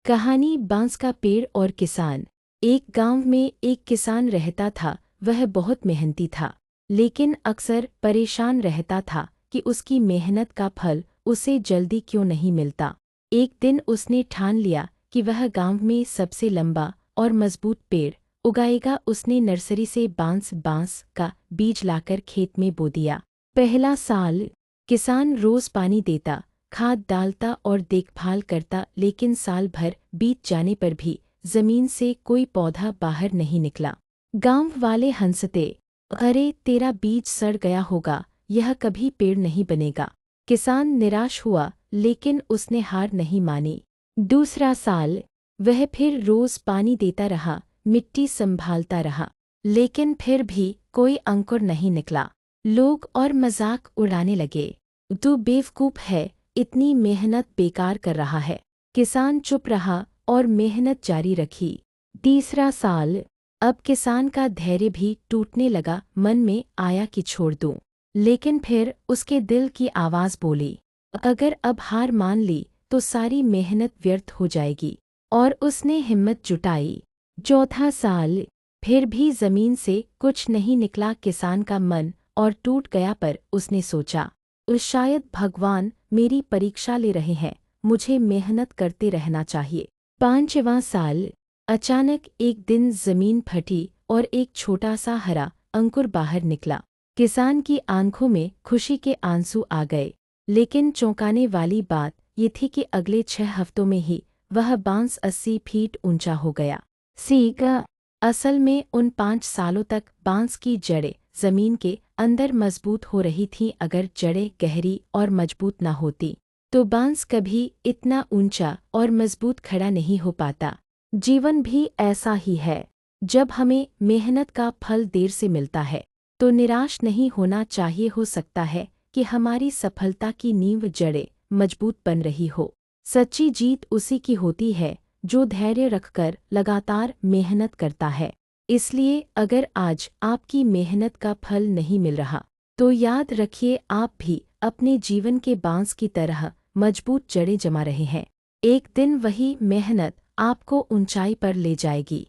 कहानी बांस का पेड़ और किसान। एक गांव में एक किसान रहता था। वह बहुत मेहनती था, लेकिन अक्सर परेशान रहता था कि उसकी मेहनत का फल उसे जल्दी क्यों नहीं मिलता। एक दिन उसने ठान लिया कि वह गांव में सबसे लंबा और मजबूत पेड़ उगाएगा। उसने नर्सरी से बांस का बीज लाकर खेत में बो दिया। पहला साल किसान रोज पानी देता, खाद डालता और देखभाल करता, लेकिन साल भर बीत जाने पर भी जमीन से कोई पौधा बाहर नहीं निकला। गांव वाले हंसते, अरे तेरा बीज सड़ गया होगा, यह कभी पेड़ नहीं बनेगा। किसान निराश हुआ, लेकिन उसने हार नहीं मानी। दूसरा साल वह फिर रोज पानी देता रहा, मिट्टी संभालता रहा, लेकिन फिर भी कोई अंकुर नहीं निकला। लोग और मजाक उड़ाने लगे, तू बेवकूफ है, इतनी मेहनत बेकार कर रहा है। किसान चुप रहा और मेहनत जारी रखी। तीसरा साल अब किसान का धैर्य भी टूटने लगा। मन में आया कि छोड़ दूं, लेकिन फिर उसके दिल की आवाज़ बोली, अगर अब हार मान ली तो सारी मेहनत व्यर्थ हो जाएगी। और उसने हिम्मत जुटाई। चौथा साल फिर भी जमीन से कुछ नहीं निकला। किसान का मन और टूट गया, पर उसने सोचा, शायद भगवान मेरी परीक्षा ले रहे हैं, मुझे मेहनत करते रहना चाहिए। पांचवां साल अचानक एक दिन जमीन फटी और एक छोटा सा हरा अंकुर बाहर निकला। किसान की आंखों में खुशी के आंसू आ गए, लेकिन चौंकाने वाली बात ये थी कि अगले 6 हफ्तों में ही वह बांस 80 फीट ऊंचा हो गया। सीखा, असल में उन 5 सालों तक बांस की जड़ें जमीन के अंदर मजबूत हो रही थीं। अगर जड़ें गहरी और मजबूत न होती तो बांस कभी इतना ऊंचा और मजबूत खड़ा नहीं हो पाता। जीवन भी ऐसा ही है, जब हमें मेहनत का फल देर से मिलता है तो निराश नहीं होना चाहिए। हो सकता है कि हमारी सफलता की नींव जड़ें मजबूत बन रही हो। सच्ची जीत उसी की होती है जो धैर्य रखकर लगातार मेहनत करता है। इसलिए अगर आज आपकी मेहनत का फल नहीं मिल रहा तो याद रखिए, आप भी अपने जीवन के बांस की तरह मजबूत जड़ें जमा रहे हैं। एक दिन वही मेहनत आपको ऊंचाई पर ले जाएगी।